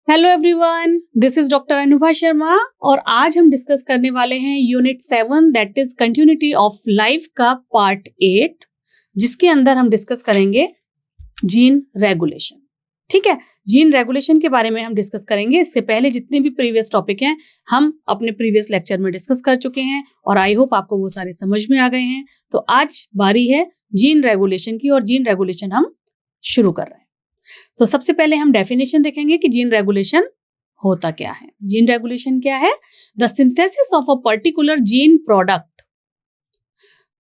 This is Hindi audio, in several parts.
Hello everyone, this is doctor Anubha Sharma और आज हम डिस्कस करने वाले हैं unit 7 that is continuity of life का पार्ट 8, जिसके अंदर हम डिस्कस करेंगे जीन रेगुलेशन। ठीक है, जीन रेगुलेशन के बारे में हम डिस्कस करेंगे। इससे पहले जितने भी प्रीवियस टॉपिक हैं हम अपने प्रीवियस लेक्चर में डिस्कस कर चुके हैं और आई होप आपको वो सारे समझ में आ गए हैं। तो आज बारी है जीन रेगुलेशन की और जीन रेगुलेशन हम शुरू कर रहे हैं। तो सबसे पहले हम डेफिनेशन देखेंगे कि जीन रेगुलेशन होता क्या है। जीन रेगुलेशन क्या है? The synthesis of a particular gene product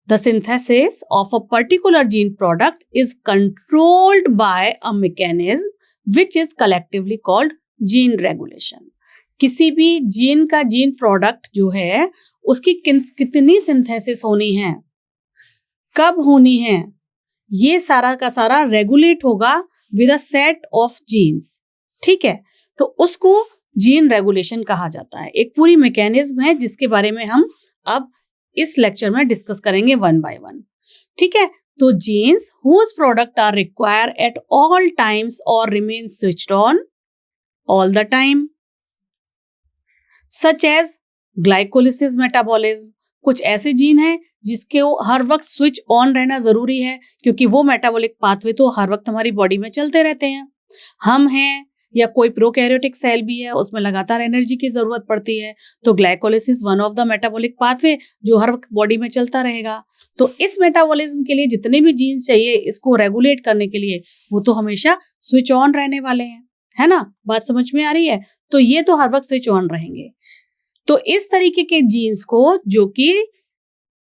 The synthesis of a particular gene product is controlled by a mechanism which is collectively called gene regulation. किसी भी जीन का जीन प्रोडक्ट जो है उसकी कितनी सिंथेसिस होनी है, कब होनी है, ये सारा का सारा रेगुलेट होगा with a set of genes. ठीक है, तो उसको जीन रेगुलेशन कहा जाता है। एक पूरी मैकेनिज्म है जिसके बारे में हम अब इस लेक्चर में डिस्कस करेंगे वन बाय वन। ठीक है, तो genes whose product are require at all times और remain switched on all the time, such as glycolysis metabolism. कुछ ऐसे जीन हैं जिसके हर वक्त स्विच ऑन रहना जरूरी है, क्योंकि वो मेटाबॉलिक पाथवे तो हर वक्त हमारी बॉडी में चलते रहते हैं। हम हैं या कोई प्रोकैरियोटिक सेल भी है, उसमें लगातार एनर्जी की जरूरत पड़ती है। तो glycolysis one of the metabolic pathway जो हर वक्त बॉडी में चलता रहेगा। तो इस मेटाबॉलिज्म के लिए जितने भी जीन्स चाहिए इसको रेगुलेट करने के लिए, वो तो हमेशा स्विच ऑन रहने वाले हैं, है ना? बात समझ में आ रही है? तो ये तो हर वक्त स्विच ऑन रहेंगे। तो इस तरीके के जीन्स को जो कि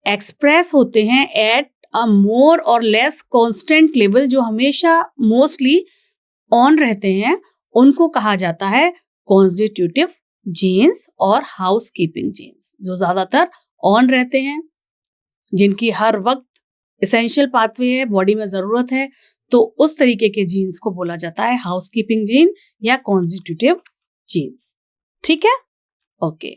एक्सप्रेस होते हैं एट अ मोर और लेस कांस्टेंट लेवल, जो हमेशा मोस्टली ऑन रहते हैं, उनको कहा जाता है कॉन्स्टिट्यूटिव जीन्स और हाउसकीपिंग जीन्स। जो ज्यादातर ऑन रहते हैं, जिनकी हर वक्त एसेंशियल पाथवे है, बॉडी में जरूरत है, तो उस तरीके के जीन्स को बोला जाता है हाउसकीपिंग जीन या कॉन्स्टिट्यूटिव जीन्स। ठीक है, ओके।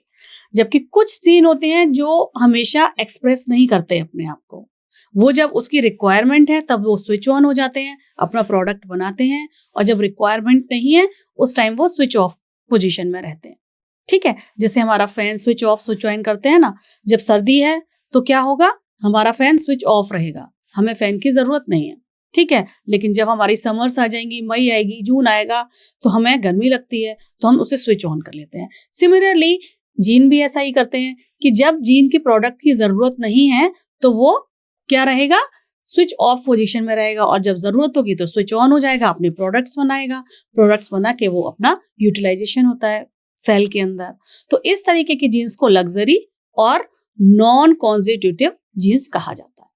जबकि कुछ जीन होते हैं जो हमेशा एक्सप्रेस नहीं करते अपने आप को, वो जब उसकी रिक्वायरमेंट है तब वो स्विच ऑन हो जाते हैं, अपना प्रोडक्ट बनाते हैं, और जब रिक्वायरमेंट नहीं है उस टाइम वो स्विच ऑफ पोजीशन में रहते हैं। ठीक है, जैसे हमारा fan switch off switch on करते हैं ना, जब सर्दी है तो क्या होगा, हमारा फैन स्विच ऑफ रहेगा, हमें फैन की जरूरत नहीं है। ठीक है, लेकिन जब हमारी समर्स आ जाएंगी, मई आएगी, जून आएगा, तो हमें गर्मी लगती है तो हम उसे स्विच ऑन कर लेते हैं। सिमिलरली जीन भी ऐसा ही करते हैं कि जब जीन के प्रोडक्ट की जरूरत नहीं है तो वो क्या रहेगा, स्विच ऑफ पोजीशन में रहेगा, और जब जरूरत होगी तो स्विच ऑन हो जाएगा, अपने प्रोडक्ट्स बनाएगा, प्रोडक्ट्स बना के वो अपना यूटिलाइजेशन होता है सेल के अंदर। तो इस तरीके की जीन्स को लग्जरी और नॉन कॉन्स्टिट्यूटिव जीन्स कहा जाता है।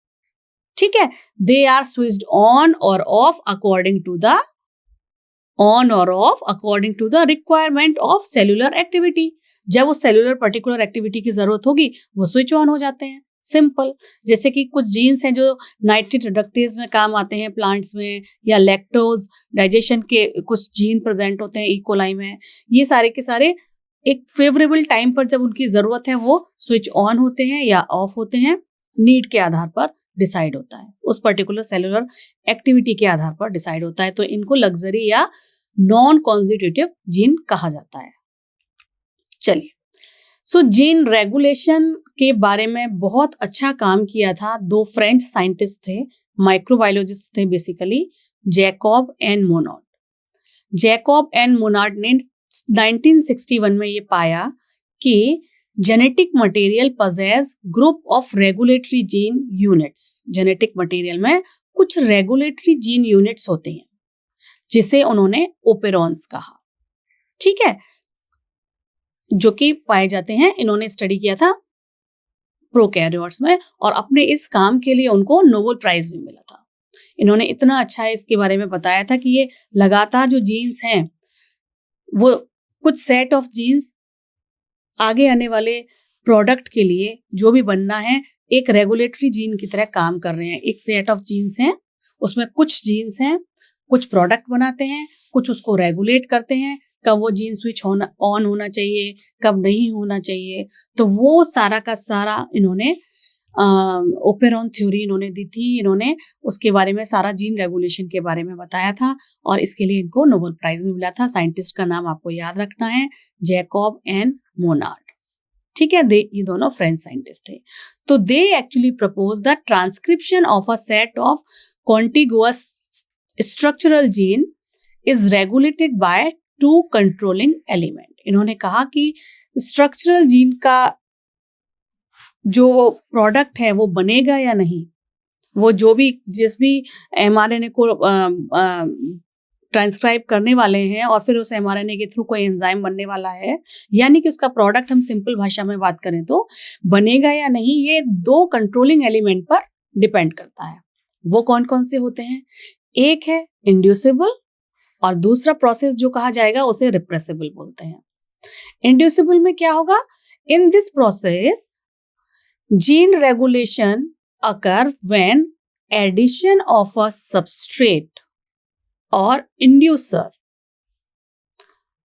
ठीक है, दे आर स्विच्ड ऑन और off according to the requirement of cellular activity. जब उस सेलुलर पर्टिकुलर एक्टिविटी की जरूरत होगी वो स्विच ऑन हो जाते हैं। सिंपल। जैसे कि कुछ जीन्स हैं जो नाइट्रिक रिडक्टेज में काम आते हैं प्लांट्स में, या लैक्टोज डाइजेशन के कुछ जीन प्रेजेंट होते हैं इकोलाई में। ये सारे के सारे एक फेवरेबल टाइम पर जब उनकी जरूरत है वो स्विच ऑन होते हैं या ऑफ होते हैं, नीड के आधार पर डिसाइड होता है, उस पर्टिकुलर सेलुलर एक्टिविटी के आधार पर डिसाइड होता है। तो इनको लग्जरी या नॉन कॉन्स्टिट्यूटिव जीन कहा जाता है। चलिए, सो जीन रेगुलेशन के बारे में बहुत अच्छा काम किया था दो फ्रेंच साइंटिस्ट थे, माइक्रोबायोलॉजिस्ट थे basically, Jacob and Monod. Jacob and Monod ने 1961 में ये पाया कि genetic material possess group of regulatory gene units. Genetic material में कुछ रेगुलेटरी जीन यूनिट्स होते हैं जिसे उन्होंने ओपेरॉन्स कहा। ठीक है, जो कि पाए जाते हैं, इन्होंने स्टडी किया था प्रोकैरियोट्स में, और अपने इस काम के लिए उनको नोबेल प्राइज भी मिला था। इन्होंने इतना अच्छा इसके बारे में बताया था कि ये लगातार जो जीन्स हैं वो कुछ सेट ऑफ जीन्स आगे आने वाले प्रोडक्ट के लिए जो भी बनना है एक रेगुलेटरी जीन की तरह काम कर रहे हैं। एक सेट ऑफ जीन्स हैं, उसमें कुछ जीन्स हैं, कुछ प्रोडक्ट बनाते हैं, कुछ उसको रेगुलेट करते हैं, कब वो जीन स्विच ऑन होना चाहिए, कब नहीं होना चाहिए। तो वो सारा का सारा इन्होंने ओपेरॉन थ्योरी इन्होंने दी थी। इन्होंने उसके बारे में सारा जीन रेगुलेशन के बारे में बताया था और इसके लिए इनको नोबेल प्राइज भी मिला था। साइंटिस्ट का नाम आपको याद रखना है, जैकब एंड मोनार्ड। ठीक है, ये दोनों फ्रेंच साइंटिस्ट थे। तो they actually propose the transcription of a set of contiguous structural gene is regulated by two controlling element. इन्होंने कहा कि स्ट्रक्चरल जीन का जो प्रोडक्ट है वो बनेगा या नहीं, वो जो भी जिस भी mRNA को ट्रांसक्राइब करने वाले हैं और फिर उस mRNA के थ्रू कोई एंजाइम बनने वाला है, यानी कि उसका प्रोडक्ट हम सिंपल भाषा में बात करें तो बनेगा या नहीं, ये दो कंट्रोलिंग एलिमेंट पर डिपेंड करता है। वो कौन कौन से होते हैं? एक है इंड्यूसिबल और दूसरा प्रोसेस जो कहा जाएगा उसे रिप्रेसिबल बोलते हैं। इंड्यूसिबल में क्या होगा? In this process gene regulation occur when addition of a substrate or inducer,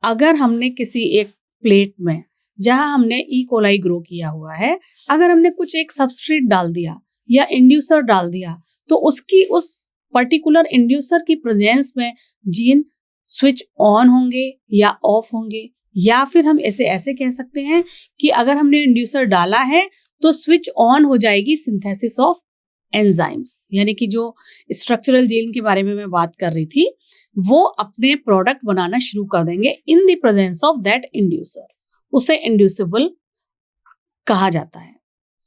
अगर हमने किसी एक प्लेट में जहां हमने ई कोलाई ग्रो किया हुआ है, अगर हमने कुछ एक सबस्ट्रेट डाल दिया या इंड्यूसर डाल दिया तो उसकी उस पर्टिकुलर इंड्यूसर की प्रेजेंस में जीन स्विच ऑन होंगे या ऑफ होंगे, या फिर हम ऐसे कह सकते हैं कि अगर हमने इंड्यूसर डाला है तो स्विच ऑन हो जाएगी सिंथेसिस ऑफ एंजाइम्स, यानी कि जो स्ट्रक्चरल जीन के बारे में मैं बात कर रही थी वो अपने प्रोडक्ट बनाना शुरू कर देंगे इन the presence of that inducer. उसे इंड्यूसिबल कहा जाता है।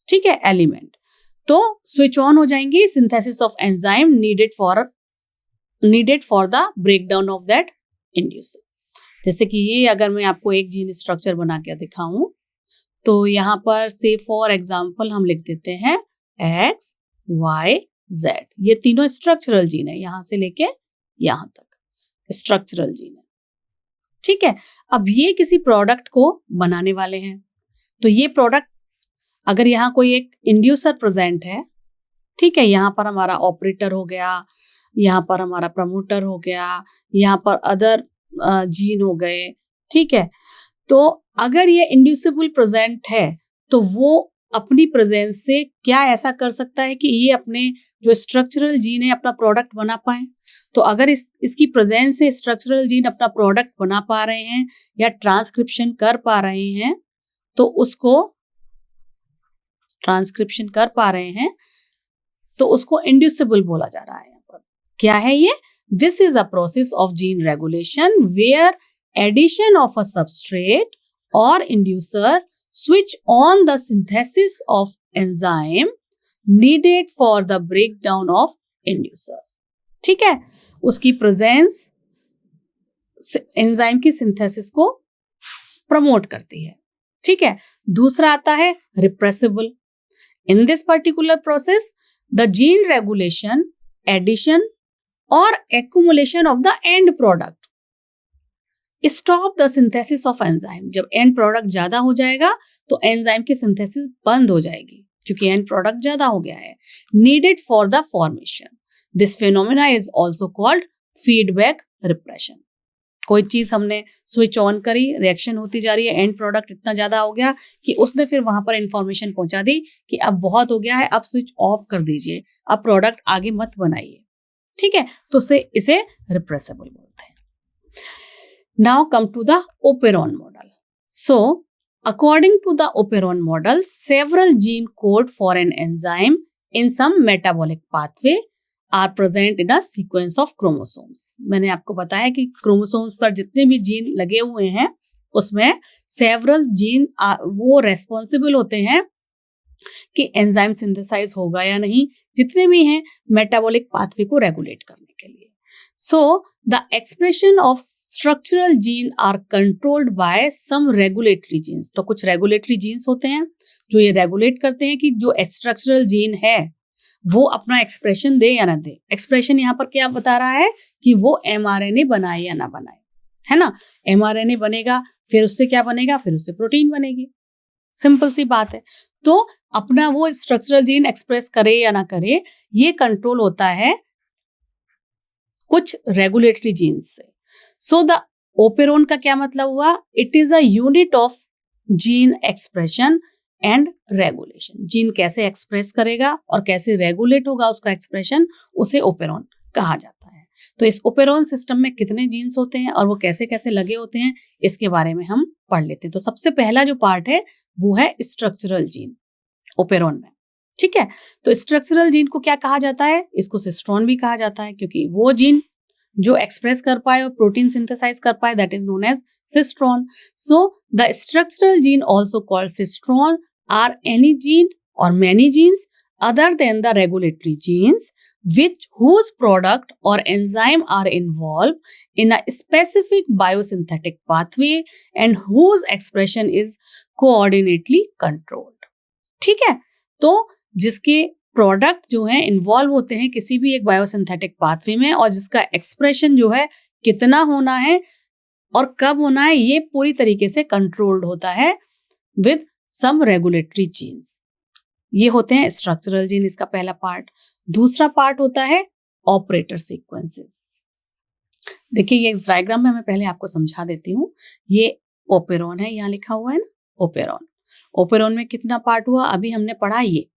ठीक है, एलिमेंट तो स्विच ऑन हो जाएंगी, synthesis of enzyme needed for the breakdown of that inducer. जैसे कि ये अगर मैं आपको एक जीन स्ट्रक्चर बना के दिखाऊं तो यहाँ पर से फॉर एग्जाम्पल हम लिख देते हैं X, Y, Z। ये तीनों स्ट्रक्चरल जीन है, यहां से लेके यहां तक स्ट्रक्चरल जीन है। ठीक है, अब ये किसी प्रोडक्ट को बनाने वाले हैं, तो ये प्रोडक्ट अगर यहाँ कोई एक इंड्यूसर प्रेजेंट है, ठीक है, यहाँ पर हमारा ऑपरेटर हो गया, यहाँ पर हमारा प्रमोटर हो गया, यहाँ पर अदर जीन हो गए। ठीक है, तो अगर ये इंड्यूसिबल प्रेजेंट है तो वो अपनी प्रेजेंस से क्या ऐसा कर सकता है कि ये अपने जो स्ट्रक्चरल जीन है अपना प्रोडक्ट बना पाए। तो अगर इसकी प्रेजेंस से स्ट्रक्चरल जीन अपना प्रोडक्ट बना पा रहे हैं या ट्रांसक्रिप्शन कर पा रहे हैं तो उसको इंड्यूसिबल बोला जा रहा है। यहाँ पर क्या है ये? This is a process of gene regulation where addition of a substrate or inducer switch on the synthesis of enzyme needed for the breakdown of inducer। ठीक है, उसकी प्रेजेंस एंजाइम की सिंथेसिस को प्रमोट करती है। ठीक है, दूसरा आता है repressible. In this particular process the gene regulation, addition और accumulation of the end product stop the synthesis of enzyme. जब एंड प्रोडक्ट ज्यादा हो जाएगा तो एंजाइम की सिंथेसिस बंद हो जाएगी क्योंकि एंड प्रोडक्ट ज्यादा हो गया है। Needed for the formation, this phenomena is also called feedback repression. कोई चीज हमने स्विच ऑन करी, रिएक्शन होती जा रही है, एंड प्रोडक्ट इतना ज्यादा हो गया कि उसने फिर वहां पर इंफॉर्मेशन पहुंचा दी कि अब बहुत हो गया है, अब स्विच ऑफ कर दीजिए, अब प्रोडक्ट आगे मत बनाइए। ठीक है, तो इसे रिप्रेसिबल बोलते हैं। Now come to the Operon model. So, according to the Operon model, several gene code for an enzyme in some metabolic pathway are present in a sequence of chromosomes. मैंने आपको बताया कि क्रोमोसोम्स पर जितने भी जीन लगे हुए हैं उसमें सेवरल जीन वो रेस्पॉन्सिबल होते हैं कि एंजाइम सिंथेसाइज होगा या नहीं, जितने भी हैं मेटाबॉलिक पाथवे को रेगुलेट करने के लिए। So, the expression of structural gene are controlled by some regulatory genes। तो कुछ regulatory genes होते हैं जो ये रेगुलेट करते हैं कि जो स्ट्रक्चरल जीन है वो अपना एक्सप्रेशन दे या ना दे। एक्सप्रेशन यहाँ पर क्या बता रहा है कि वो mRNA बनाए या ना बनाए, है ना। mRNA बनेगा, फिर उससे क्या बनेगा, फिर उससे प्रोटीन बनेगी, सिंपल सी बात है। तो अपना वो स्ट्रक्चरल जीन एक्सप्रेस करे या ना करे ये कंट्रोल होता है कुछ रेगुलेटरी जीन्स से। सो द ओपेरोन का क्या मतलब हुआ? It is a unit of gene expression and regulation. Gene कैसे एक्सप्रेस करेगा और कैसे रेगुलेट होगा उसका एक्सप्रेशन, उसे ओपेरॉन कहा जाता है। तो इस ओपेरॉन सिस्टम में कितने जीन्स होते हैं और वो कैसे कैसे लगे होते हैं, इसके बारे में हम पढ़ लेते हैं। तो सबसे पहला जो पार्ट है वो है स्ट्रक्चरल जीन ओपेरॉन में। ठीक है, तो स्ट्रक्चरल जीन को क्या कहा जाता है? इसको सिस्ट्रॉन भी कहा जाता है, क्योंकि वो जीन जो एक्सप्रेस कर पाए और प्रोटीन सिंथेसाइज कर पाए, that is known as cistron. So the structural gene also called cistron are any gene or many genes other than the regulatory genes whose product or enzyme are involved in a specific biosynthetic pathway and whose expression is coordinately controlled। ठीक है, तो जिसके प्रोडक्ट जो है इन्वॉल्व होते हैं किसी भी एक बायोसिंथेटिक पाथवे में और जिसका एक्सप्रेशन जो है कितना होना है और कब होना है, ये पूरी तरीके से कंट्रोल्ड होता है विद सम रेगुलेटरी जीन्स। ये होते हैं स्ट्रक्चरल जीन, इसका पहला पार्ट। दूसरा पार्ट होता है ऑपरेटर सीक्वेंसेस। देखिए ये इस डायग्राम में मैं पहले आपको समझा देती हूँ। ये ओपेरॉन है, यहाँ लिखा हुआ है ना ओपेरॉन। ओपेरॉन में कितना पार्ट हुआ अभी हमने पढ़ा, ये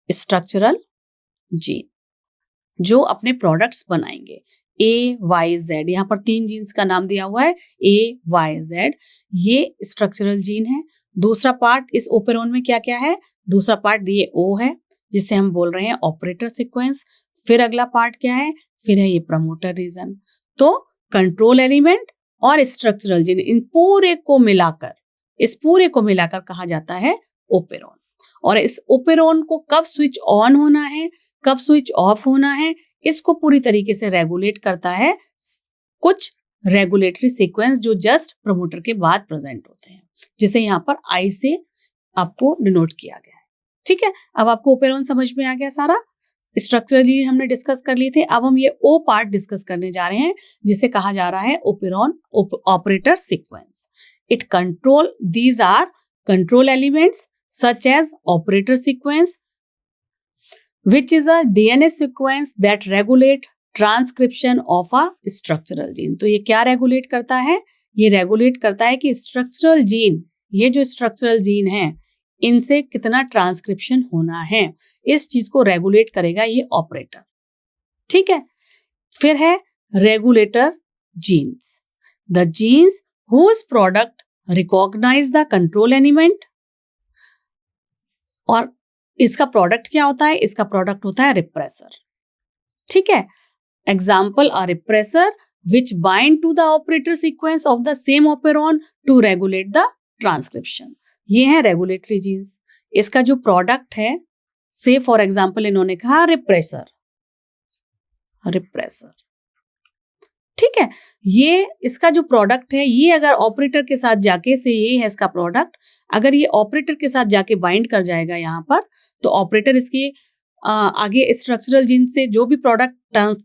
स्ट्रक्चरल जीन जो अपने प्रोडक्ट्स बनाएंगे AYZ। यहाँ पर 3 जीन्स का नाम दिया हुआ है AYZ, ये स्ट्रक्चरल जीन है। दूसरा पार्ट इस ओपेरॉन में क्या क्या है? दूसरा पार्ट ये O है जिसे हम बोल रहे हैं ऑपरेटर सीक्वेंस। फिर अगला पार्ट क्या है? फिर है ये प्रमोटर रीजन। तो कंट्रोल एलिमेंट और स्ट्रक्चरल जीन, इन पूरे को मिलाकर कहा जाता है ओपेरॉन। और इस ओपेरॉन को कब स्विच ऑन होना है, कब स्विच ऑफ होना है, इसको पूरी तरीके से रेगुलेट करता है कुछ रेगुलेटरी सीक्वेंस जो जस्ट प्रमोटर के बाद प्रेजेंट होते हैं, जिसे यहाँ पर I से आपको डिनोट किया गया है। ठीक है, अब आपको ओपेरॉन समझ में आ गया सारा। स्ट्रक्चरली हमने डिस्कस कर लिए थे, अब हम ये O पार्ट डिस्कस करने जा रहे हैं जिसे कहा जा रहा है operon operator sequence. It control, these are control elements such as operator sequence which is a DNA sequence that regulate transcription of a structural gene। तो ये क्या रेगुलेट करता है? ये रेगुलेट करता है कि स्ट्रक्चरल जीन, ये जो स्ट्रक्चरल जीन है इनसे कितना ट्रांसक्रिप्शन होना है, इस चीज को रेगुलेट करेगा ये ऑपरेटर। ठीक है, फिर है regulator genes, the genes whose product recognize the control element। और इसका प्रोडक्ट क्या होता है? इसका प्रोडक्ट होता है रिप्रेसर। ठीक है, example a repressor which bind to the operator sequence of the same operon to regulate the transcription. ये है रेगुलेटरी जीन्स। इसका जो प्रोडक्ट है, से फॉर एग्जाम्पल इन्होंने कहा रिप्रेसर। ठीक है, ये इसका जो प्रोडक्ट है, ये अगर ऑपरेटर के साथ जाके, से ये है इसका प्रोडक्ट, अगर ये ऑपरेटर के साथ जाके बाइंड कर जाएगा यहाँ पर, तो ऑपरेटर इसके आगे स्ट्रक्चरल जीन से जो भी प्रोडक्ट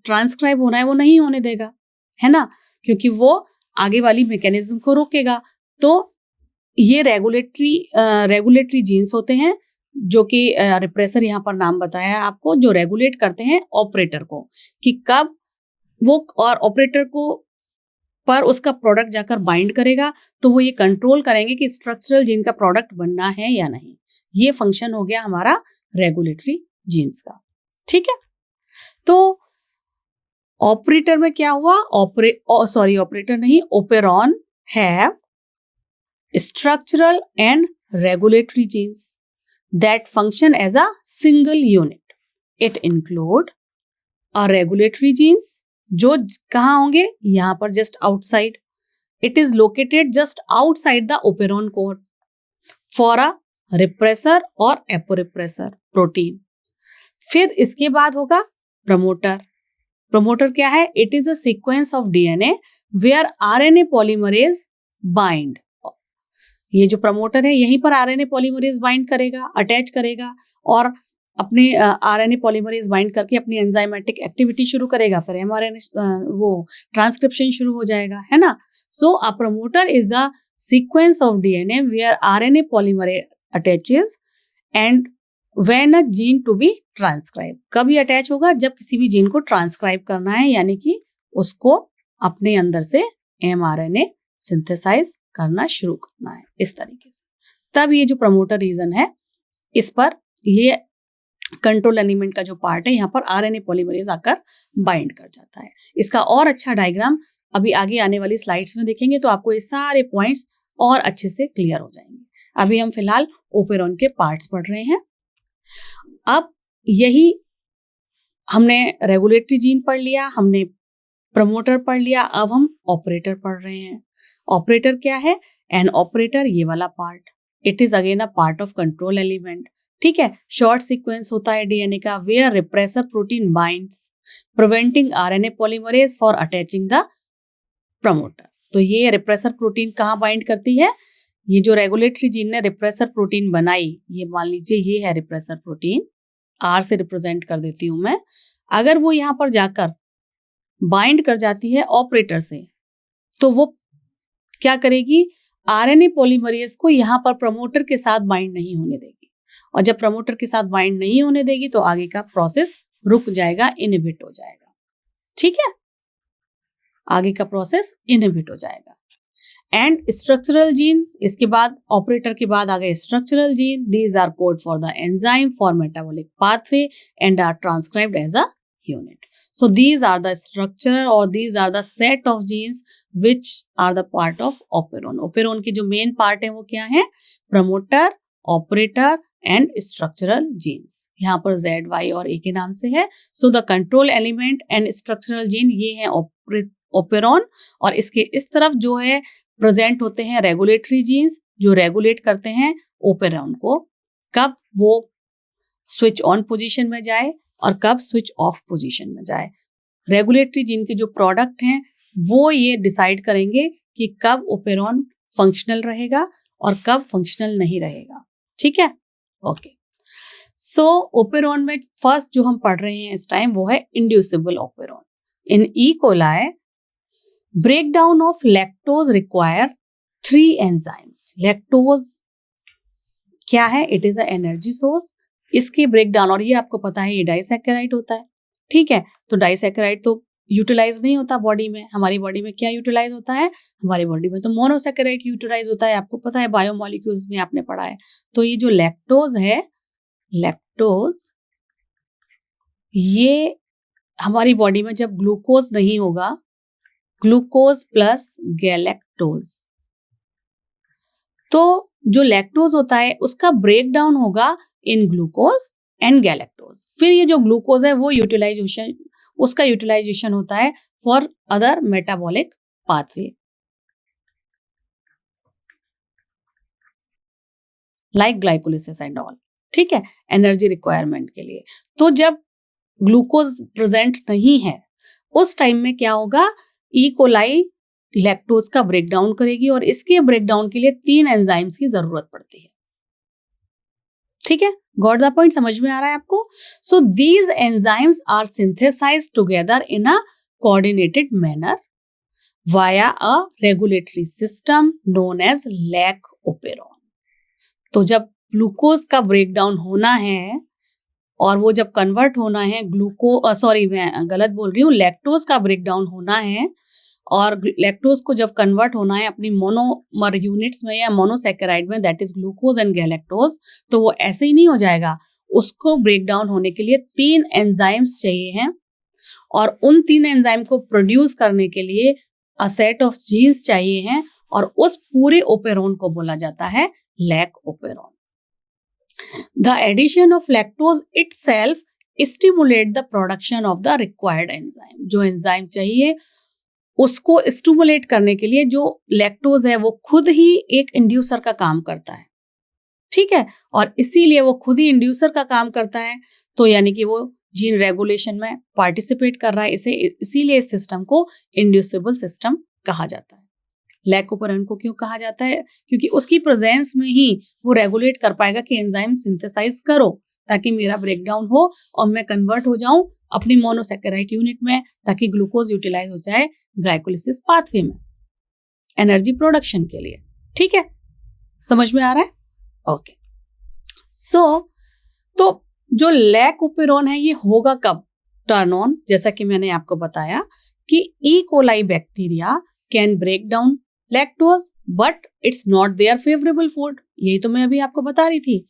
ट्रांसक्राइब होना है वो नहीं होने देगा, है ना, क्योंकि वो आगे वाली मैकेनिज्म को रोकेगा। तो ये रेगुलेटरी जीन्स होते हैं जो कि रिप्रेसर यहाँ पर नाम बताया आपको, जो रेगुलेट करते हैं ऑपरेटर को कि कब वो और ऑपरेटर को पर उसका प्रोडक्ट जाकर बाइंड करेगा, तो वो ये कंट्रोल करेंगे कि स्ट्रक्चरल जीन का प्रोडक्ट बनना है या नहीं। ये फंक्शन हो गया हमारा रेगुलेटरी जीन्स का। ठीक है, तो ऑपरेटर में क्या हुआ? Operon have structural and regulatory genes that function as a single unit. It include a regulatory genes जो कहाँ होंगे? यहाँ पर just outside. It is located just outside the operon core for a repressor or aporepressor protein. फिर इसके बाद होगा प्रमोटर। प्रमोटर क्या है? It is a sequence of DNA where RNA polymerase bind. ये जो प्रमोटर है यहीं पर आरएनए पॉलीमरेज बाइंड करेगा, अटैच करेगा और अपने आरएनए पॉलीमरेज बाइंड करके अपनी एंजाइमेटिक एक्टिविटी शुरू करेगा। फिर एमआरएनए वो ट्रांसक्रिप्शन शुरू हो जाएगा, है ना। So a promoter is a sequence of DNA where RNA polymerase attaches and when a gene to be transcribe. कब ये अटैच होगा? जब किसी भी जीन को ट्रांसक्राइब करना है, यानी कि उसको अपने अंदर से एमआरएनए सिंथेसाइज करना शुरू करना है, इस तरीके से। तब ये जो प्रमोटर रीजन है इस पर ये कंट्रोल एलिमेंट का जो पार्ट है यहाँ पर आरएनए पॉलीमरेज आकर बाइंड कर जाता है। इसका और अच्छा डायग्राम अभी आगे आने वाली स्लाइड्स में देखेंगे तो आपको ये सारे पॉइंट्स और अच्छे से क्लियर हो जाएंगे। अभी हम फिलहाल ओपेरॉन के पार्ट्स पढ़ रहे हैं। अब यही हमने रेगुलेटरी जीन पढ़ लिया, हमने प्रमोटर पढ़ लिया, अब हम ऑपरेटर पढ़ रहे हैं। ऑपरेटर क्या है? एन ऑपरेटर, ये वाला part, it is again a part of control element. ठीक है, शॉर्ट सीक्वेंस होता है डीएनए का, where repressor protein binds preventing RNA polymerase for attaching the promoter. तो ये रिप्रेसर प्रोटीन कहाँ बाइंड करती है? ये जो रेगुलेटरी जीन ने रिप्रेसर प्रोटीन बनाई, ये मान लीजिए ये है रिप्रेसर प्रोटीन, आर से रिप्रेजेंट कर देती हूं मैं। अगर वो यहाँ पर जाकर बाइंड कर जाती है ऑपरेटर से, तो वो क्या करेगी? आरएनए पॉलीमरेज को यहाँ पर प्रमोटर के साथ बाइंड नहीं होने देगी, और जब प्रमोटर के साथ बाइंड नहीं होने देगी तो आगे का प्रोसेस रुक जाएगा, इनहिबिट हो जाएगा। ठीक है, आगे का प्रोसेस इनहिबिट हो जाएगा। एंड स्ट्रक्चरल जीन, इसके बाद ऑपरेटर के बाद आ गए structural gene. These are code for the enzyme for metabolic pathway and are transcribed as a unit. So these are the structure or these are the set of genes which are the part of operon. Operon की जो main part है वो क्या है? Promoter, operator and structural genes. यहाँ पर Z, Y और A के नाम से है। So the control element and structural gene ये है operon, और इसके इस तरफ जो है प्रेजेंट होते हैं रेगुलेटरी जीन्स जो रेगुलेट करते हैं ओपेरॉन को, कब वो स्विच ऑन पोजीशन में जाए और कब स्विच ऑफ पोजीशन में जाए। रेगुलेटरी जीन के जो प्रोडक्ट हैं वो ये डिसाइड करेंगे कि कब ओपेरॉन फंक्शनल रहेगा और कब फंक्शनल नहीं रहेगा। ठीक है, ओके। सो ओपेरॉन में फर्स्ट जो हम पढ़ रहे हैं इस टाइम वो है inducible operon. In E coli breakdown of lactose require 3 enzymes. Lactose क्या है? It is a energy source. इसके ब्रेकडाउन, और ये आपको पता है ये डाइसैकेराइड होता है। ठीक है, तो डाइसैकेराइड तो यूटिलाइज नहीं होता बॉडी में। हमारी बॉडी में क्या यूटिलाइज होता है? हमारी बॉडी में तो मोनोसैकेराइड यूटिलाइज होता है, आपको पता है, बायोमोलिक्यूल्स में आपने पढ़ा है। तो ये जो लैक्टोज है, लैक्टोज ये हमारी बॉडी में जब ग्लूकोज नहीं होगा, ग्लूकोज प्लस गैलेक्टोज, तो जो लैक्टोज होता है उसका ब्रेकडाउन होगा इन ग्लूकोज एंड गैलेक्टोज। फिर ये जो ग्लूकोज है वो यूटिलाइजेशन, उसका यूटिलाइजेशन होता है for other metabolic pathway like glycolysis and all. ठीक है, एनर्जी रिक्वायरमेंट के लिए। तो जब ग्लूकोज प्रेजेंट नहीं है उस टाइम में क्या होगा? ई कोलाई लैक्टोज का ब्रेकडाउन करेगी और इसके ब्रेकडाउन के लिए 3 एंजाइम्स की जरूरत पड़ती है। ठीक है, गॉट द पॉइंट? समझ में आ रहा है आपको? So these enzymes are synthesised together in a coordinated manner via a regulatory system known as lac operon. तो जब ग्लूकोज का ब्रेकडाउन होना है और वो जब कन्वर्ट होना है मैं गलत बोल रही हूँ, लैक्टोज का ब्रेकडाउन होना है और लैक्टोज को जब कन्वर्ट होना है अपनी मोनोमर यूनिट्स में या मोनोसैकेराइड में, that is glucose and galactose, तो वो ऐसे ही नहीं हो जाएगा। उसको ब्रेकडाउन होने के लिए 3 एंजाइम्स चाहिए हैं, और उन 3 एंजाइम को प्रोड्यूस करने के लिए अ सेट ऑफ जीन्स चाहिए हैं, और उस पूरे ओपेरॉन को बोला जाता है lac operon. The addition of lactose itself stimulate the production of the required enzyme. जो एंजाइम चाहिए उसको स्टिमुलेट करने के लिए जो लैक्टोज है वो खुद ही एक इंड्यूसर का काम करता है। ठीक है, और इसीलिए वो खुद ही इंड्यूसर का काम करता है, तो यानी कि वो जीन रेगुलेशन में पार्टिसिपेट कर रहा है। इसीलिए इस सिस्टम को इंड्यूसिबल सिस्टम कहा जाता है। लैक ओपेरॉन को क्यों कहा जाता है? क्योंकि उसकी प्रेजेंस में ही वो रेगुलेट कर पाएगा कि एंजाइम सिंथेसाइज करो ताकि मेरा ब्रेकडाउन हो और मैं कन्वर्ट हो जाऊं अपनी मोनोसैकेराइड यूनिट में, ताकि ग्लूकोज यूटिलाइज हो जाए ग्लाइकोलिसिस पाथवे में एनर्जी प्रोडक्शन के लिए। ठीक है, समझ में आ रहा है? ओके। तो जो लैक ओपेरॉन है ये होगा कब टर्न ऑन? जैसा कि मैंने आपको बताया कि E coli bacteria can break down lactose, but it's not their favourable food. यही तो मैं अभी आपको बता रही थी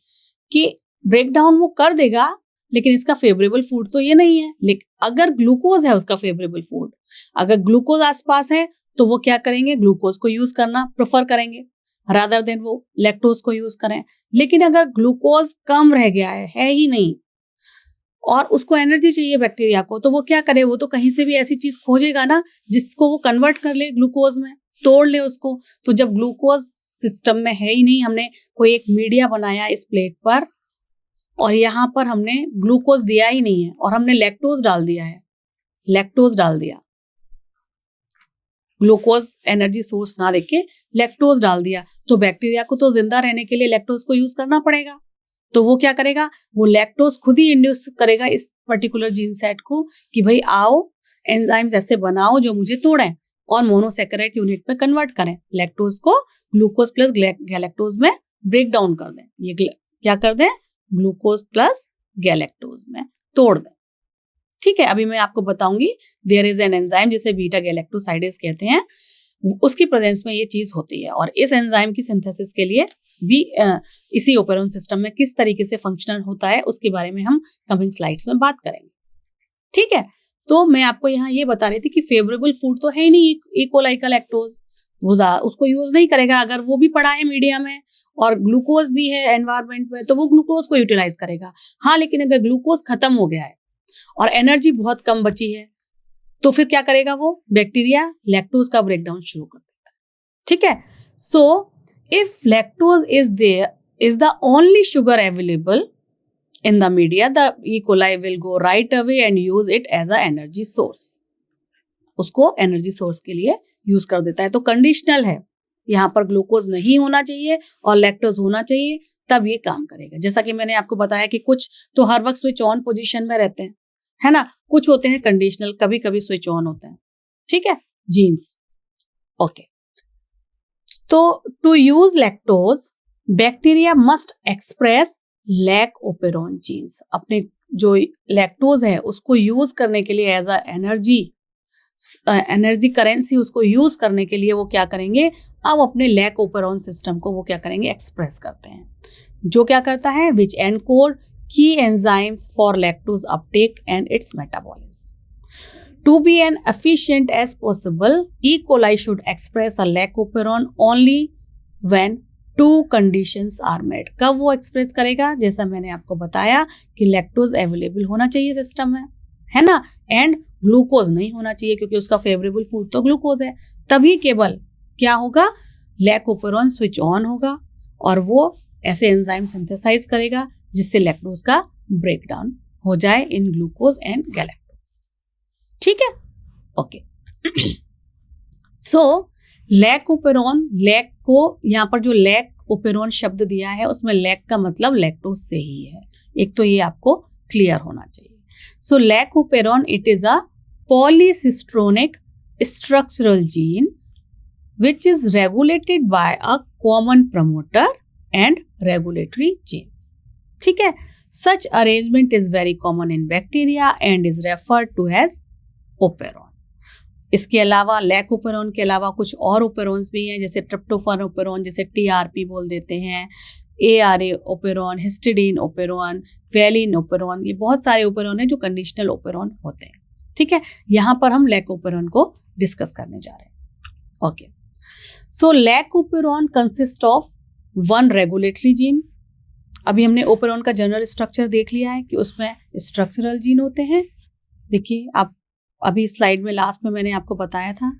कि ब्रेक डाउन वो कर देगा, लेकिन इसका फेवरेबल फूड तो ये नहीं है। लेकिन अगर ग्लूकोज है उसका फेवरेबल फूड, अगर ग्लूकोज आसपास है तो वो क्या करेंगे, ग्लूकोज को यूज करना प्रेफर करेंगे रादर देन वो लैक्टोज को यूज करें। लेकिन अगर ग्लूकोज कम रह गया है ही नहीं, और उसको एनर्जी चाहिए बैक्टीरिया को, तो वो क्या करे, वो तो कहीं से भी ऐसी चीज खोजेगा ना जिसको वो कन्वर्ट कर ले ग्लूकोज में, तोड़ ले उसको। तो जब ग्लूकोज सिस्टम में है ही नहीं, हमने कोई एक मीडिया बनाया इस प्लेट पर और यहाँ पर हमने ग्लूकोज दिया ही नहीं है और हमने लैक्टोज डाल दिया है, लैक्टोज डाल दिया, ग्लूकोज एनर्जी सोर्स ना देके लैक्टोज डाल दिया, तो बैक्टीरिया को तो जिंदा रहने के लिए लैक्टोज को यूज करना पड़ेगा। तो वो क्या करेगा, वो लैक्टोज खुद ही इंड्यूस करेगा इस पर्टिकुलर जीन सेट को कि भाई आओ एंजाइम्स ऐसे बनाओ जो मुझे तोड़ें और मोनोसैकेराइड यूनिट में कन्वर्ट करें, लैक्टोज को ग्लूकोज प्लस गैलेक्टोज में ब्रेक डाउन कर दें। ये क्या कर दें, ग्लूकोज प्लस गैलेक्टोज में तोड़ दें। ठीक है, अभी मैं आपको बताऊंगी देयर इज एन एंजाइम जिसे बीटा गैलेक्टोसाइडेज कहते हैं, उसकी प्रेजेंस में ये चीज होती है। और इस एंजाइम की सिंथेसिस के लिए भी इसी ओपेरॉन सिस्टम में किस तरीके से फंक्शनल होता है उसके बारे में हम कमिंग स्लाइड्स में बात करेंगे। ठीक है, तो मैं आपको यहाँ ये बता रही थी कि फेवरेबल फूड तो है ही नहीं ई कोलाई का लैक्टोज, वो उसको यूज नहीं करेगा। अगर वो भी पड़ा है मीडिया में और ग्लूकोज भी है एनवायरमेंट में तो वो ग्लूकोज को यूटिलाइज करेगा। हाँ, लेकिन अगर ग्लूकोज खत्म हो गया है और एनर्जी बहुत कम बची है तो फिर क्या करेगा, वो बैक्टीरिया लैक्टोज का ब्रेकडाउन शुरू कर देता है। ठीक है, so if lactose is there is the only sugar available in the media, the E. coli will go right away and use it as a energy source. उसको एनर्जी सोर्स के लिए यूज कर देता है। तो कंडीशनल है, यहाँ पर ग्लूकोज नहीं होना चाहिए और लैक्टोज होना चाहिए, तब ये काम करेगा। जैसा कि मैंने आपको बताया कि कुछ तो हर वक्त स्विच ऑन पोजीशन में रहते हैं, है ना, कुछ होते हैं कंडीशनल, कभी कभी स्विच ऑन होते हैं। ठीक है, जीन्स। ओके, तो to use lactose bacteria must express lac operon genes. अपने जो लैक्टोज है उसको यूज करने के लिए एज अ एनर्जी करेंसी, उसको यूज करने के लिए वो क्या करेंगे, अब अपने लैक ओपेरॉन सिस्टम को वो क्या करेंगे, एक्सप्रेस करते हैं, जो क्या करता है, which encode key enzymes for lactose uptake and its metabolism. To be an efficient as possible, E coli should express a lac operon only when two conditions are met. कब वो एक्सप्रेस करेगा, जैसा मैंने आपको बताया कि लैक्टोज अवेलेबल होना चाहिए सिस्टम में, है ना, एंड ग्लूकोज नहीं होना चाहिए क्योंकि उसका फेवरेबल फूड तो ग्लूकोज है। तभी केवल क्या होगा, लैक ओपेरॉन स्विच ऑन होगा और वो ऐसे एंजाइम सिंथेसाइज करेगा जिससे लैक्टोज का ब्रेकडाउन हो जाए इन ग्लूकोज एंड गैलेक्टोज। ठीक है, okay. So lac operon, lac को यहाँ पर जो लैक ओपेरॉन शब्द दिया है उसमें लैक का मतलब लैक्टोज से ही है, एक तो ये आपको क्लियर होना चाहिए। So lac operon it is a polycistronic structural gene which is regulated by a common promoter and regulatory genes. ठीक है, such arrangement is very common in bacteria and is referred to as operon. इसके अलावा लैक ओपेरॉन के अलावा कुछ और ओपेरॉन्स भी हैं, जैसे ट्रिप्टोफान ओपेरॉन, जैसे टीआरपी बोल देते हैं, ARA operon, histidine operon, valine operon, ये बहुत सारे ओपेरॉन हैं जो कंडीशनल ओपेरॉन होते हैं। ठीक है, यहाँ पर हम लैक ओपेरॉन को डिस्कस करने जा रहे हैं। Okay, so lac operon consist of one regulatory gene. अभी हमने ओपेरॉन का जनरल स्ट्रक्चर देख लिया है कि उसमें स्ट्रक्चरल जीन होते हैं। देखिए, आप अभी स्लाइड में लास्ट में मैंने आपको बताया था,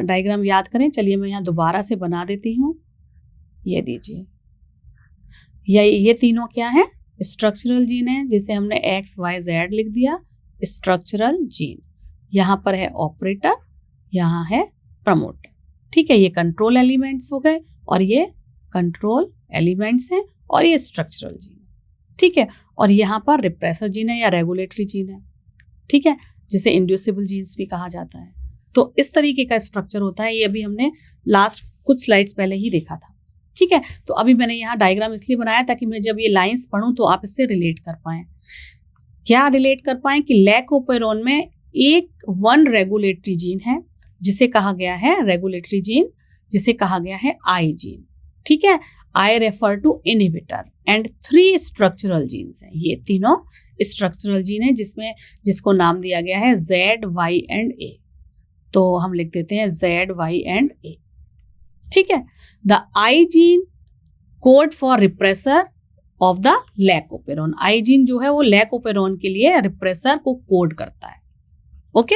डायग्राम याद करें। चलिए मैं यहाँ दोबारा से बना देती हूँ। ये दीजिए, ये तीनों क्या है, स्ट्रक्चरल जीन है, जिसे हमने XYZ लिख दिया, स्ट्रक्चरल जीन। यहाँ पर है ऑपरेटर, यहाँ है प्रमोटर। ठीक है, ये कंट्रोल एलिमेंट्स हो गए और ये कंट्रोल एलिमेंट्स हैं और ये स्ट्रक्चरल जीन है। ठीक है, और यहाँ पर रिप्रेसर जीन है या रेगुलेटरी जीन है। ठीक है, जिसे इंड्यूसिबल जीन्स भी कहा जाता है। तो इस तरीके का स्ट्रक्चर होता है। ये अभी हमने लास्ट कुछ स्लाइड्स पहले ही देखा था। ठीक है, तो अभी मैंने यहाँ डायग्राम इसलिए बनाया ताकि मैं जब ये लाइंस पढूं तो आप इससे रिलेट कर पाएं। क्या रिलेट कर पाएं कि लैक ओपेरॉन में एक वन रेगुलेटरी जीन है जिसे कहा गया है रेगुलेटरी जीन, जिसे कहा गया है आई जीन। ठीक है, I refer to inhibitor and 3 structural genes हैं। ये तीनों स्ट्रक्चरल जीन है जिसको नाम दिया गया है Z, Y एंड A। तो हम लिख देते हैं Z, Y एंड A। ठीक है, the I gene code for repressor of the lac operon. I gene जो है वो लैकोपेरोन के लिए रिप्रेसर को कोड करता है। Okay,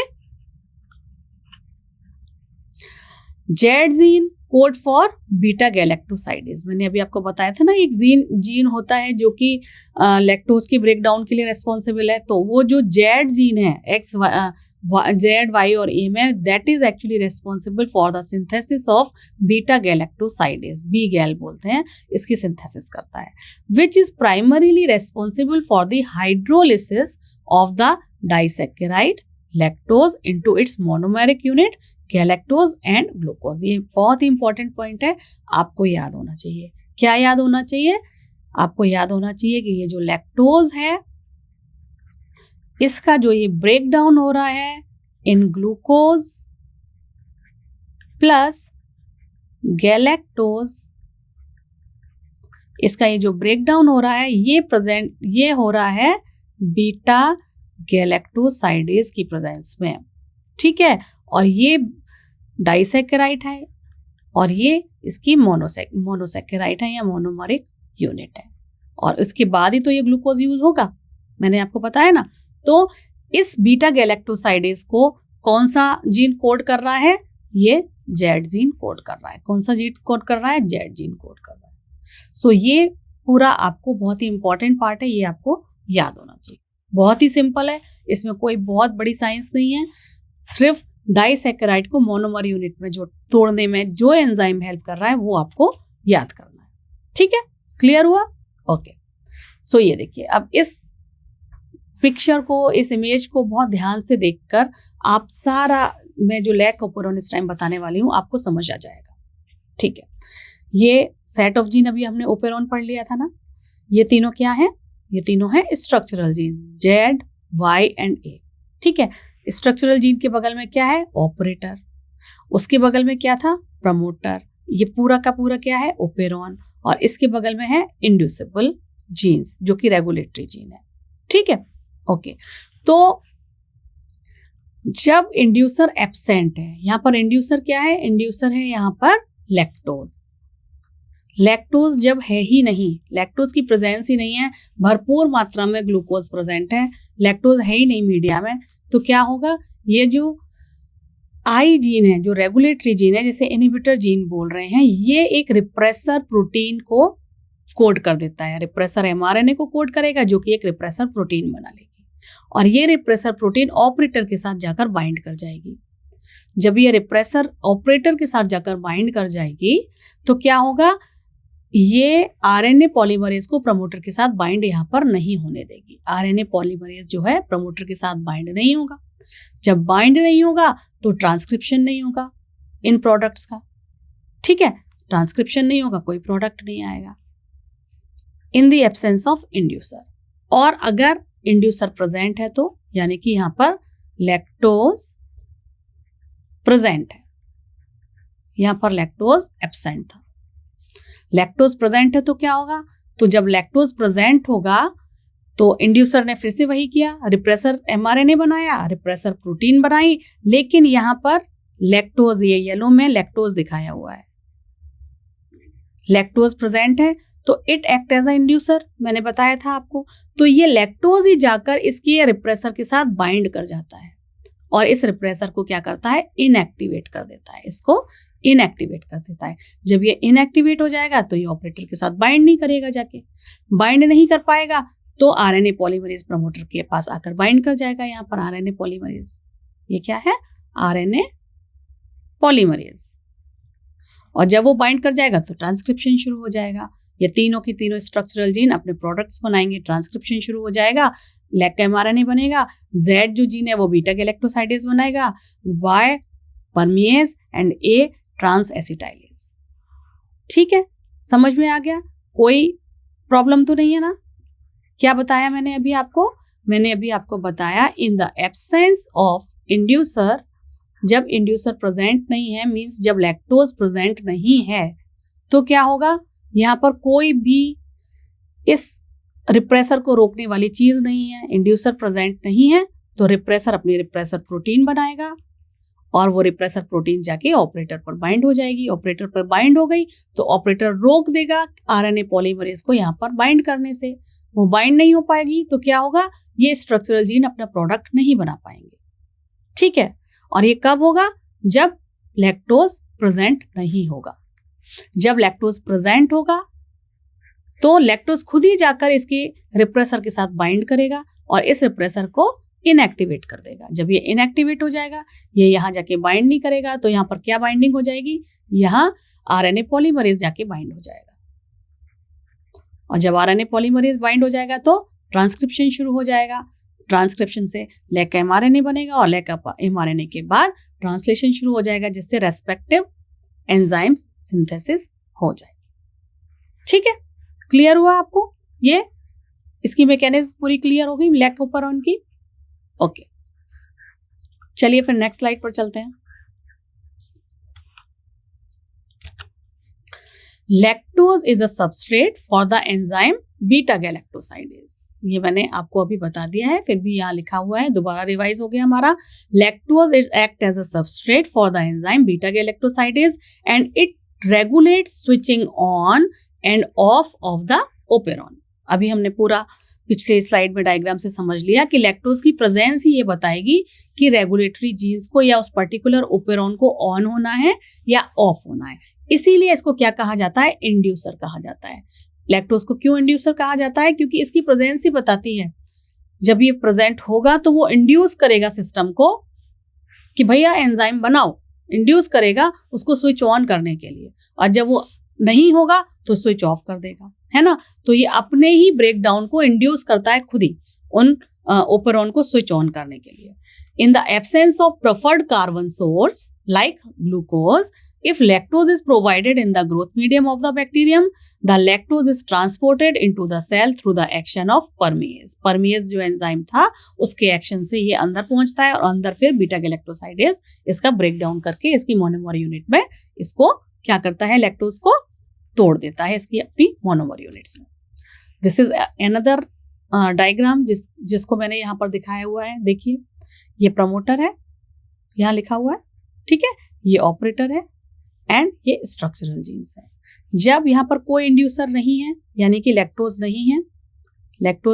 Z gene code for beta galactosidase. मैंने अभी आपको बताया था ना, एक जीन होता है जो कि लैक्टोज की ब्रेकडाउन के लिए रेस्पॉन्सिबल है। तो वो जो जेड जीन है एक्स जेड वाई और ए में, that is actually responsible for the synthesis of beta galactosidase, B gal बोलते हैं, इसकी सिंथेसिस करता है, which is primarily responsible for the hydrolysis of the disaccharide lactose into its monomeric unit galactose and glucose. ये बहुत ही इंपॉर्टेंट पॉइंट है, आपको याद होना चाहिए। क्या याद होना चाहिए? आपको याद होना चाहिए कि ये जो लैक्टोज है, इसका जो ये ब्रेक डाउन हो रहा है इन ग्लूकोज प्लस गैलेक्टोज, इसका ये जो ब्रेक डाउन हो रहा है ये हो रहा है बीटा गैलेक्टोसाइडेज की प्रेजेंस में। ठीक है, और ये डाइसैकेराइड है और ये इसकी मोनोसैकेराइड है या मोनोमरिक यूनिट है, और इसके बाद ही तो ये ग्लूकोज यूज होगा, मैंने आपको बताया ना। तो इस बीटा गैलेक्टोसाइडेज को कौन सा जीन कोड कर रहा है? ये जेड जीन कोड कर रहा है। कौन सा जीन कोड कर रहा है? जेड जीन कोड कर रहा है। सो ये पूरा आपको बहुत ही इंपॉर्टेंट पार्ट है, ये आपको याद होना चाहिए। बहुत ही सिंपल है, इसमें कोई बहुत बड़ी साइंस नहीं है, सिर्फ डाइसैकेराइड को मोनोमर यूनिट में जो तोड़ने में जो एंजाइम हेल्प कर रहा है वो आपको याद करना है। ठीक है, क्लियर हुआ? ओके, सो ये देखिए, अब इस पिक्चर को, इस इमेज को बहुत ध्यान से देखकर आप सारा मैं जो लैकोपेरोन इस टाइम बताने वाली हूँ आपको समझ आ जाएगा। ठीक है, ये सेट ऑफ जीन अभी हमने ओपेरोन पढ़ लिया था ना। ये तीनों क्या है? ये तीनों है structural gene, Z, Y and A. ठीक है, स्ट्रक्चरल जीन के बगल में क्या है? ऑपरेटर। उसके बगल में क्या था? प्रमोटर। ये पूरा का पूरा क्या है? ओपेरोन। और इसके बगल में है इंड्यूसिबल जीन्स जो कि रेगुलेटरी जीन है। ठीक है, ओके। तो जब इंड्यूसर एब्सेंट है, यहाँ पर इंड्यूसर क्या है? इंड्यूसर है यहाँ पर लैक्टोज। लैक्टोज जब है ही नहीं, लैक्टोज की प्रेजेंस ही नहीं है, भरपूर मात्रा में ग्लूकोज प्रेजेंट है, लैक्टोज है ही नहीं मीडिया में, तो क्या होगा? ये जो आई जीन है, जो रेगुलेटरी जीन है, जिसे इनहिबिटर जीन बोल रहे हैं, ये एक रिप्रेसर प्रोटीन को कोड कर देता है। रिप्रेसर एमआरएनए को कोड करेगा जो कि एक रिप्रेसर प्रोटीन बना लेगी, और ये रिप्रेसर प्रोटीन ऑपरेटर के साथ जाकर बाइंड कर जाएगी। जब ये रिप्रेसर ऑपरेटर के साथ जाकर बाइंड कर जाएगी तो क्या होगा? ये आरएनए पॉलीमरेज को प्रमोटर के साथ बाइंड यहाँ पर नहीं होने देगी। आरएनए पॉलीमरेज जो है प्रमोटर के साथ बाइंड नहीं होगा। जब बाइंड नहीं होगा तो ट्रांसक्रिप्शन नहीं होगा इन प्रोडक्ट्स का। ठीक है, ट्रांसक्रिप्शन नहीं होगा, कोई प्रोडक्ट नहीं आएगा इन द एब्सेंस ऑफ इंड्यूसर। और अगर इंड्यूसर प्रेजेंट है तो यानी कि यहाँ पर लैक्टोज प्रेजेंट है, यहाँ पर लैक्टोज एब्सेंट था। लैक्टोज प्रेजेंट है तो क्या होगा? तो जब लैक्टोज प्रेजेंट होगा तो इंड्यूसर ने फिर से वही किया, रिप्रेसर एमआरएनए बनाया, रिप्रेसर प्रोटीन बनाई, लेकिन यहाँ पर लैक्टोज, ये येलो में लैक्टोज दिखाया हुआ है, लैक्टोज प्रेजेंट है तो it act as a inducer, मैंने बताया था आपको। तो ये लैक्टोज ही जाकर इसके रिप्रेसर के साथ बाइंड कर जाता है और इस रिप्रेसर को क्या करता है? इनएक्टिवेट कर देता है, इसको इनएक्टिवेट कर देता है। जब ये इनएक्टिवेट हो जाएगा तो ये ऑपरेटर के साथ बाइंड नहीं करेगा, जाके बाइंड नहीं कर पाएगा तो आरएनए पॉलीमरेज प्रमोटर के पास आकर बाइंड कर जाएगा। यहाँ पर आरएनए पॉलीमरेज, ये क्या है? RNA polymerase. और जब वो बाइंड कर जाएगा तो ट्रांसक्रिप्शन शुरू हो जाएगा। ये तीनों की तीनों स्ट्रक्चरल जीन अपने प्रोडक्ट्स बनाएंगे, ट्रांसक्रिप्शन शुरू हो जाएगा, लैक एमआरएनए बनेगा, जेड जो जीन है वो बीटा गैलेक्टोसाइडेज बनाएगा, Y permease and A transacetylase. ठीक है, समझ में आ गया? कोई प्रॉब्लम तो नहीं है ना? क्या बताया मैंने अभी आपको? मैंने अभी आपको बताया इन द एब्सेंस ऑफ इंड्यूसर जब इंड्यूसर प्रेजेंट नहीं है, मीन्स जब लैक्टोज प्रेजेंट नहीं है, तो क्या होगा, यहाँ पर कोई भी इस रिप्रेसर को रोकने वाली चीज नहीं है। इंड्यूसर प्रेजेंट नहीं है तो रिप्रेसर अपनी रिप्रेसर प्रोटीन बनाएगा और वो रिप्रेसर प्रोटीन जाके ऑपरेटर पर बाइंड हो जाएगी। ऑपरेटर पर बाइंड हो गई तो ऑपरेटर रोक देगा आरएनए पॉलीमरेज को यहाँ पर बाइंड करने से। वो बाइंड नहीं हो पाएगी तो क्या होगा, ये स्ट्रक्चरल जीन अपना प्रोडक्ट नहीं बना पाएंगे। ठीक है, और ये कब होगा, जब लैक्टोज प्रेजेंट नहीं होगा। जब लैक्टोज प्रेजेंट होगा तो लैक्टोज खुद ही जाकर इसके रिप्रेसर के साथ बाइंड करेगा और इस रिप्रेसर को इनएक्टिवेट कर देगा। जब ये इनएक्टिवेट हो जाएगा, ये यहाँ जाके बाइंड नहीं करेगा, तो यहाँ पर क्या बाइंडिंग हो जाएगी, यहाँ आरएनए पॉलीमरेज जाके बाइंड हो जाएगा। और जब आरएनए पॉलीमरेज बाइंड हो जाएगा तो ट्रांसक्रिप्शन शुरू हो जाएगा। ट्रांसक्रिप्शन से लैक एमआरएनए बनेगा और लैक एमआरएनए के बाद ट्रांसलेशन शुरू हो जाएगा, जिससे रेस्पेक्टिव एंजाइम सिंथेसिस हो जाएगी। ठीक है, क्लियर हुआ आपको, ये इसकी मैकेनिज्म पूरी क्लियर हो गई लैक ओपेरॉन की। ओके, चलिए फिर नेक्स्ट स्लाइड पर चलते हैं। Lactose is a substrate for the enzyme beta galactosidase. ये मैंने आपको अभी बता दिया है, फिर भी यहाँ लिखा हुआ है, दोबारा रिवाइज हो गया हमारा। Lactose is act as a substrate for the enzyme beta galactosidase and it regulates switching on and off the operon. अभी हमने पूरा पिछले स्लाइड में डायग्राम से समझ लिया कि लैक्टोज की प्रेजेंस ही ये बताएगी कि रेगुलेटरी जीन्स को या उस पर्टिकुलर ओपेरॉन को ऑन होना है या ऑफ होना है। इसीलिए इसको क्या कहा जाता है, इंड्यूसर कहा जाता है। लैक्टोज को क्यों इंड्यूसर कहा जाता है, क्योंकि इसकी प्रेजेंस ही बताती है। जब ये प्रेजेंट होगा तो वो इंड्यूस करेगा सिस्टम को कि भैया एंजाइम बनाओ, इंड्यूस करेगा उसको स्विच ऑन करने के लिए, और जब वो नहीं होगा तो स्विच ऑफ कर देगा, है ना। तो ये अपने ही ब्रेकडाउन को इंड्यूस करता है खुद ही उन ओपेरॉन को स्विच ऑन करने के लिए। इन the absence of preferred carbon source like glucose, if lactose is provided in the growth medium of the bacterium, the lactose is transported into the cell through the action of permease. permease जो एंजाइम था उसके एक्शन से ये अंदर पहुंचता है और अंदर फिर बीटा गैलेक्टोसाइडेज इसका ब्रेक डाउन करके इसकी मोनोमर यूनिट में इसको क्या करता है, लैक्टोज को तोड़ देता है इसकी अपनी मोनोमर यूनिट्स में। दिस इज अनदर डायग्राम जिसको मैंने यहाँ पर दिखाया हुआ है। देखिए, ये प्रमोटर है, यहाँ लिखा हुआ है, ठीक है, ये ऑपरेटर है एंड ये स्ट्रक्चरल जीन्स है। जब यहाँ पर कोई इंड्यूसर नहीं है, यानी कि लैक्टोज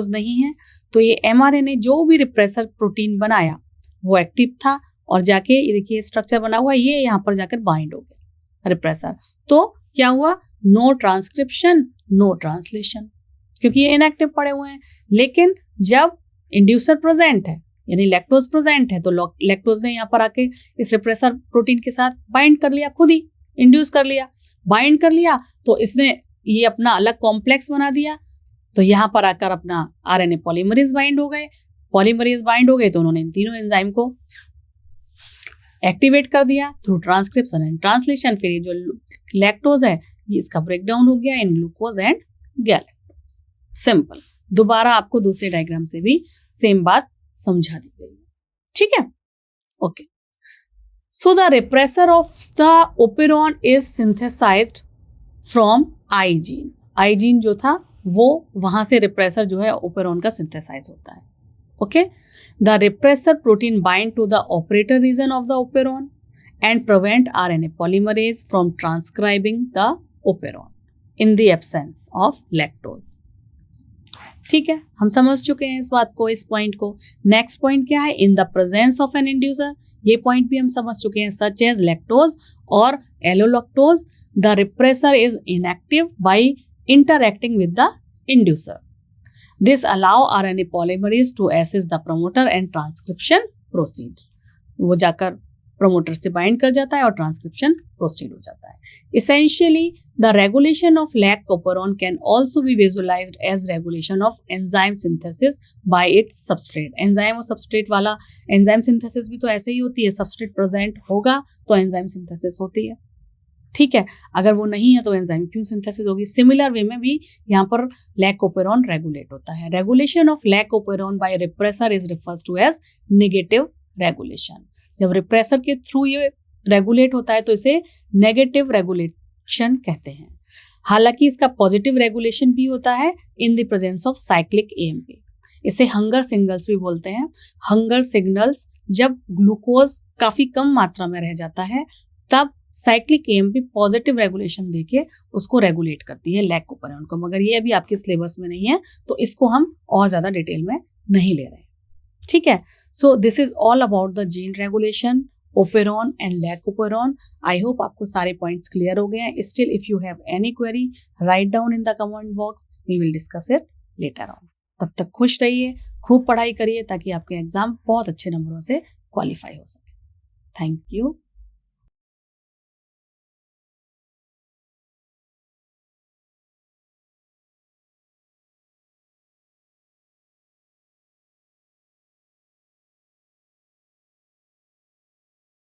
नहीं है, तो ये एमआरएनए जो भी रिप्रेसर प्रोटीन बनाया वो एक्टिव था और जाके ये देखिए स्ट्रक्चर बना हुआ है, ये यहाँ पर जाकर बाइंड हो गया रिप्रेसर। तो क्या हुआ, नो ट्रांसक्रिप्शन नो ट्रांसलेशन, क्योंकि ये इनएक्टिव पड़े हुए हैं। लेकिन जब इंड्यूसर प्रेजेंट है यानी लैक्टोज प्रेजेंट है तो लैक्टोज ने यहाँ पर आके इस रिप्रेसर प्रोटीन के साथ बाइंड कर लिया, खुद ही इंड्यूस कर लिया, बाइंड कर लिया, तो इसने ये अपना अलग कॉम्प्लेक्स बना दिया। तो यहाँ पर आकर अपना आरएनए पॉलीमरेज बाइंड हो गए, तो उन्होंने इन तीनों एंजाइम को एक्टिवेट कर दिया थ्रू ट्रांसक्रिप्शन एंड ट्रांसलेशन। फिर ये जो लैक्टोज है ये इसका ब्रेकडाउन हो गया in glucose and galactose. Simple, दोबारा आपको दूसरे डायग्राम से भी सेम बात समझा दी गई है, ठीक है। Okay, so the repressor of the operon is synthesised from I gene. I gene जो था वो वहां से रिप्रेसर जो है ओपेरॉन का सिंथेसाइज होता है। Okay, the repressor protein bind to the operator region of the operon and prevent RNA polymerase from transcribing the operon in the absence of lactose. ठीक है, हम समझ चुके हैं इस बात को, इस पॉइंट को। नेक्स्ट पॉइंट क्या है, in the presence of an inducer. ये पॉइंट भी हम समझ चुके हैं, सच एज लैक्टोज और allolactose the repressor is inactive by interacting with the inducer. This allow RNA polymerase to assist the promoter and transcription proceed. वो जाकर प्रमोटर से बाइंड कर जाता है और ट्रांसक्रिप्शन प्रोसीड हो जाता है। Essentially, the regulation of lac operon can also be visualized as regulation of enzyme synthesis by its substrate. Enzyme और सबस्ट्रेट वाला एंजाइम सिंथेसिस भी तो ऐसे ही होती है, सबस्ट्रेट प्रेजेंट होगा तो एंजाइम सिंथेसिस होती है, ठीक है। अगर वो नहीं है तो एंजाइम क्यों सिंथेसिस होगी। सिमिलर वे में भी यहाँ पर लैक ओपेरॉन रेगुलेट होता है। Regulation of lac operon by repressor is refers to as negative regulation. जब रिप्रेसर के थ्रू ये रेगुलेट होता है तो इसे नेगेटिव रेगुलेशन कहते हैं। हालांकि इसका पॉजिटिव रेगुलेशन भी होता है in the presence of cyclic AMP. इसे हंगर सिग्नल्स भी बोलते हैं। हंगर सिग्नल्स जब ग्लूकोज काफी कम मात्रा में रह जाता है तब साइक्लिक एएमपी पॉजिटिव रेगुलेशन देके उसको रेगुलेट करती है लैकोपेरोन को, मगर ये अभी आपके सिलेबस में नहीं है तो इसको हम और ज्यादा डिटेल में नहीं ले रहे। ठीक है, so this is all about the gene regulation, operon and lac operon. I hope आपको सारे पॉइंट्स क्लियर हो गए हैं। Still if you have any query write down in the comment box, we will discuss it later on. तब तक खुश रहिए, खूब पढ़ाई करिए ताकि आपके एग्जाम बहुत अच्छे नंबरों से क्वालिफाई हो सके। Thank you.